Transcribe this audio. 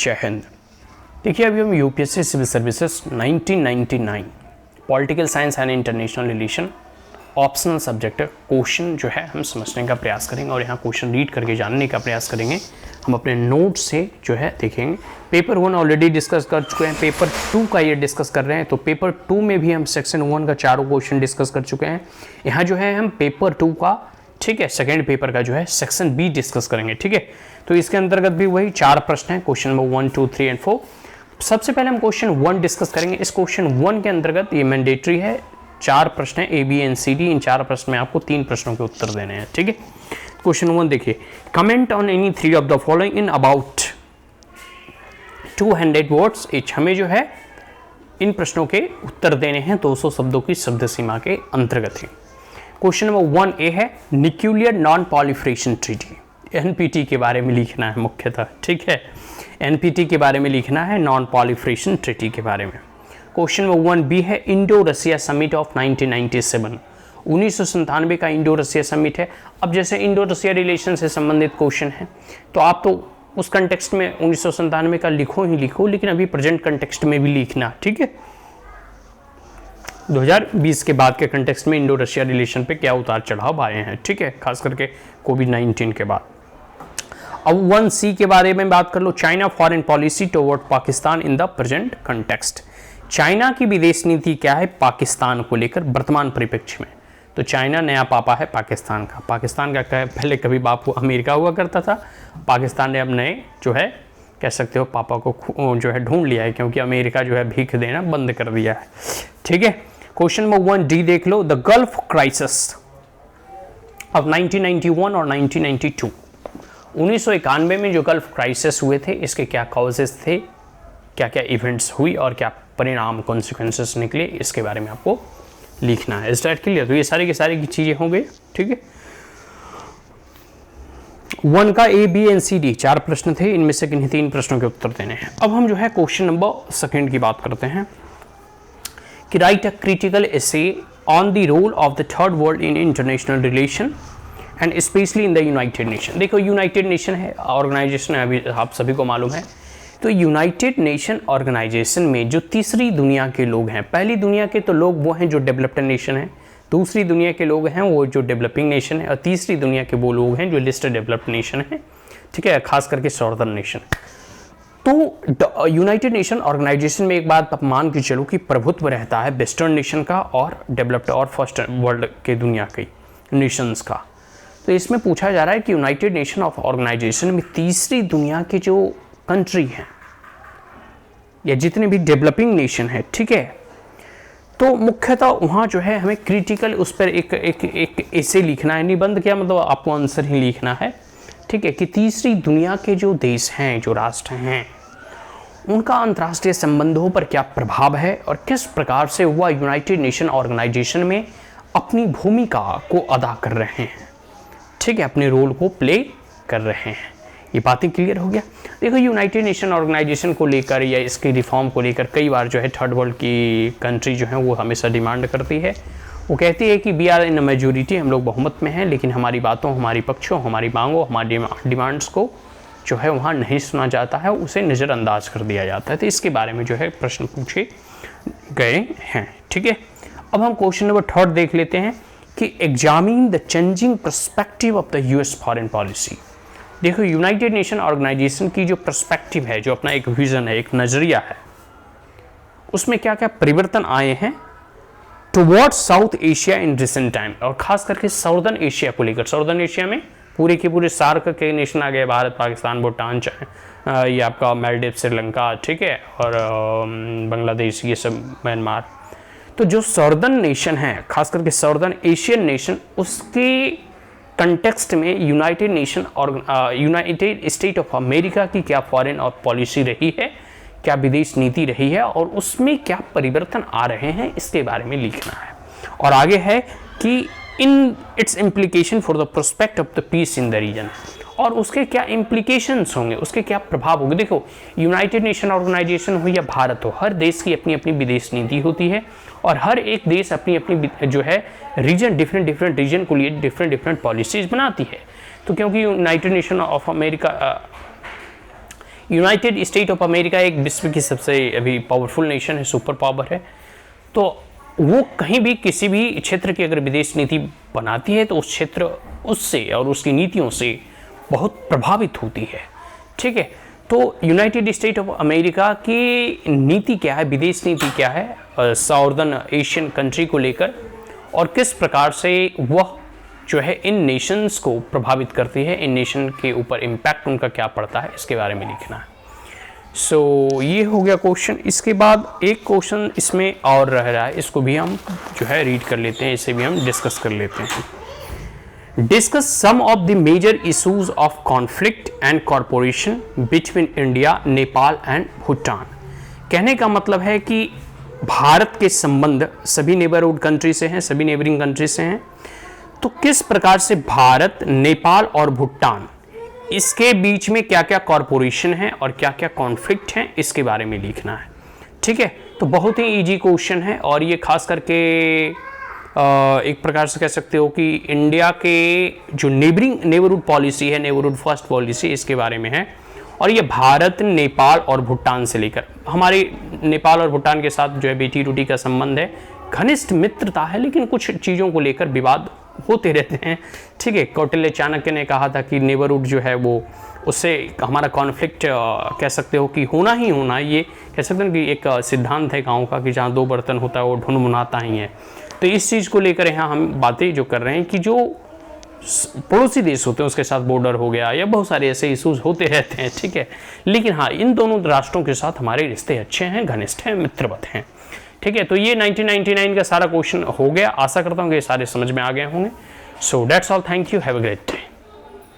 जय हिंद। देखिए अभी हम UPSC civil services 1999 political science and international relation optional subject question जो है हम समझने का प्रयास करेंगे और यहाँ क्वेश्चन रीड करके जानने का प्रयास करेंगे। हम अपने नोट से जो है देखेंगे। पेपर 1 ऑलरेडी डिस्कस कर चुके हैं, पेपर 2 का ये डिस्कस कर रहे हैं, तो पेपर 2 में भी हम सेक्शन 1 का चारों क्वेश्चन डिस्कस कर चुके हैं। यहाँ जो है हम पेपर 2 का, ठीक है, सेकेंड पेपर का जो है सेक्शन बी डिस्कस करेंगे, ठीक है। तो इसके अंतर्गत भी वही 4 प्रश्न हैं, क्वेश्चन नंबर 1, 2, 3 एंड 4। सबसे पहले हम क्वेश्चन 1 डिस्कस करेंगे। इस क्वेश्चन 1 के अंतर्गत ये मैंडेटरी है, 4 प्रश्न है, A B and C D. इन 4 प्रश्न में आपको 3 प्रश्नों के उत्तर देने हैं, ठीक है। क्वेश्चन 1 देखिए, comment on any 3 of the following in about 200 words etch. हमें जो है इन प्रश्नों के उत्तर देने हैं 200 शब्दों की शब्द सीमा के अंतर्गत ही। क्वेश्चन नंबर 1 ए है, nuclear non proliferation treaty. NPT के बारे में लिखना है मुख्यतः, ठीक है। एनपीटी के बारे में लिखना है, नॉन पॉलिफरेशन ट्रीटी के बारे में। क्वेश्चन नंबर 1 बी है, इंडो रसिया समिट ऑफ 1997। 1997 का इंडो रसिया समिट है। अब जैसे इंडो रसिया रिलेशन से संबंधित क्वेश्चन है तो आप तो उस कंटेक्स्ट में 1997 का लिखो ही लिखो, लेकिन अभी प्रेजेंट कंटेक्स्ट में भी लिखना, ठीक है। 2020 के बाद के कंटेक्स्ट में इंडो रशिया रिलेशन पे क्या उतार चढ़ाव आए हैं, ठीक है, खास करके कोविड-19 के बाद। अब 1C के बारे में बात कर लो, China foreign policy toward Pakistan in the present context. China की विदेश नीति क्या है पाकिस्तान को लेकर वर्तमान परिप्रेक्ष्य में। तो चाइना नया पापा है पाकिस्तान का। पाकिस्तान का क्या, पहले कभी बाप अमेरिका हुआ करता था, पाकिस्तान ने अब नए जो है कह सकते हो पापा को जो है ढूंढ लिया है, क्योंकि अमेरिका जो है भीख देना बंद कर दिया है, ठीक है। क्वेश्चन नंबर 1 डी देख लो, द गल्फ क्राइसिस ऑफ 1991 और 1992। 1991 में जो गल्फ क्राइसिस हुए थे, इसके क्या कॉजेस थे, क्या क्या इवेंट्स हुई और क्या परिणाम कॉन्सिक्वेंसेस निकले, इसके बारे में आपको लिखना है। इस डायरेक्ट क्लियर? तो ये सारी की सारी चीजें हो गई, ठीक है। 1 का A B and C D 4 प्रश्न थे, इनमें से किन्हीं 3 प्रश्नों के उत्तर देने हैं। अब हम जो है क्वेश्चन नंबर 2 की बात करते हैं कि write a critical essay on the role of the third world in international relation and specially in the United Nation. देखो यूनाइटेड नेशन है, ऑर्गेनाइजेशन है, अभी आप सभी को मालूम है। तो यूनाइटेड नेशन ऑर्गेनाइजेशन में जो तीसरी दुनिया के लोग हैं, पहली दुनिया के तो लोग वो हैं जो डेवलप्ड नेशन हैं, दूसरी दुनिया के लोग हैं वो जो डेवलपिंग नेशन है, और तीसरी दुनिया के वो लोग हैं जो लिस्ट डेवलप्ड नेशन है, ठीक है, खास करके सॉर्दर्न नेशन। तो यूनाइटेड नेशन ऑर्गेनाइजेशन में एक बात आप मान के चलो कि प्रभुत्व रहता है वेस्टर्न नेशन का और डेवलप्ड और फर्स्ट वर्ल्ड के दुनिया के नेशंस का। तो इसमें पूछा जा रहा है कि यूनाइटेड नेशन ऑफ ऑर्गेनाइजेशन में तीसरी दुनिया के जो कंट्री हैं या जितने भी डेवलपिंग नेशन है, ठीक है, तो मुख्यतः वहाँ जो है हमें क्रिटिकल उस पर एक ऐसे लिखना है, निबंध क्या मतलब आपको आंसर ही लिखना है, ठीक है, कि तीसरी दुनिया के जो देश हैं, जो राष्ट्र हैं, उनका अंतर्राष्ट्रीय संबंधों पर क्या प्रभाव है और किस प्रकार से वह यूनाइटेड नेशन ऑर्गेनाइजेशन में अपनी भूमिका को अदा कर रहे हैं, ठीक है, अपने रोल को प्ले कर रहे हैं। ये बातें क्लियर हो गया। देखो यूनाइटेड नेशन ऑर्गेनाइजेशन को लेकर या इसके रिफॉर्म को लेकर कई बार जो है थर्ड वर्ल्ड की कंट्री जो है वो हमेशा डिमांड करती है। वो कहती है कि वी आर इन मेजोरिटी, हम लोग बहुमत में हैं, लेकिन हमारी बातों, हमारी पक्षों, हमारी मांगों, हमारी डिमांड्स को जो है वहाँ नहीं सुना जाता है, उसे नज़रअंदाज कर दिया जाता है। तो इसके बारे में जो है प्रश्न पूछे गए हैं, ठीक है। अब हम क्वेश्चन नंबर 3 देख लेते हैं कि examine the changing perspective of the US foreign policy. देखो यूनाइटेड नेशन ऑर्गेनाइजेशन की जो पर्सपेक्टिव है, जो अपना एक विजन है, एक नज़रिया है, उसमें क्या क्या परिवर्तन आए हैं towards south Asia in recent time, और खास करके साउदर्न एशिया को लेकर। साउदर्न एशिया में पूरे के पूरे सार्क के नेशन आ गए, भारत, पाकिस्तान, भूटान, ये आपका मालदीव, श्रीलंका, ठीक है, और बांग्लादेश, ये सब, म्यांमार। तो जो साउदर्न नेशन है, खास करके साउदर्न एशियन नेशन, उसके कंटेक्स्ट में यूनाइटेड स्टेट ऑफ अमेरिका की क्या फॉरेन और पॉलिसी रही है, क्या विदेश नीति रही है और उसमें क्या परिवर्तन आ रहे हैं, इसके बारे में लिखना है। और आगे है कि in its implication for the prospect of the peace in the region, और उसके क्या इम्प्लीकेशंस होंगे, उसके क्या प्रभाव होंगे। देखो यूनाइटेड नेशन ऑर्गेनाइजेशन हो या भारत हो, हर देश की अपनी अपनी विदेश नीति होती है और हर एक देश अपनी अपनी जो है रीजन, डिफरेंट रीजन को लिए डिफरेंट पॉलिसीज बनाती है। तो क्योंकि United nation of America United state of America एक विश्व की सबसे अभी पावरफुल नेशन है, सुपर पावर है, तो वो कहीं भी किसी भी क्षेत्र की अगर विदेश नीति बनाती है तो उस क्षेत्र उससे और उसकी नीतियों से बहुत प्रभावित होती है। ठीक है, तो यूनाइटेड स्टेट ऑफ अमेरिका की नीति क्या है, विदेश नीति क्या है साउदर्न एशियन कंट्री को लेकर, और किस प्रकार से वह जो है इन नेशंस को प्रभावित करती है, इन नेशन के ऊपर इम्पैक्ट उनका क्या पड़ता है, इसके बारे में लिखना है। सो ये हो गया क्वेश्चन। इसके बाद एक क्वेश्चन इसमें और रह रहा है, इसको भी हम जो है रीड कर लेते हैं, इसे भी हम डिस्कस कर लेते हैं। Discuss some of the major issues of conflict and corporation between India, Nepal and Bhutan. कहने का मतलब है कि भारत के संबंध सभी नेबरहुड कंट्री से हैं, सभी नेबरिंग कंट्री से हैं, तो किस प्रकार से भारत, नेपाल और भूटान इसके बीच में क्या क्या कॉरपोरेशन है और क्या क्या कॉन्फ्लिक्ट है, इसके बारे में लिखना है। ठीक है, तो बहुत ही इजी क्वेश्चन है, और ये खास करके एक प्रकार से कह सकते हो कि इंडिया के जो नेबरहुड पॉलिसी है, नेबरहुड फर्स्ट पॉलिसी, इसके बारे में है। और ये भारत, नेपाल और भूटान से लेकर, हमारे नेपाल और भूटान के साथ जो है बेटी रोटी का संबंध है, घनिष्ठ मित्रता है, लेकिन कुछ चीज़ों को लेकर विवाद होते रहते हैं। ठीक है, कौटिल्य चाणक्य ने कहा था कि नेबरहुड जो है वो उससे हमारा कॉन्फ्लिक्ट कह सकते हो कि होना ही होना, ये कह सकते हैं कि एक सिद्धांत है गाँव का कि जहाँ दो बर्तन होता है वो ढुनमुनाता ही है। तो इस चीज़ को लेकर यहाँ हम बातें जो कर रहे हैं कि जो पड़ोसी देश होते हैं उसके साथ बॉर्डर हो गया या बहुत सारे ऐसे इश्यूज होते रहते हैं। ठीक है, लेकिन हाँ, इन दोनों राष्ट्रों के साथ हमारे रिश्ते अच्छे हैं, घनिष्ठ हैं, मित्रवत हैं। ठीक है, तो ये 1999 का सारा क्वेश्चन हो गया। आशा करता हूँ कि ये सारे समझ में आ गए होंगे। So that's all, thank you, have a great day.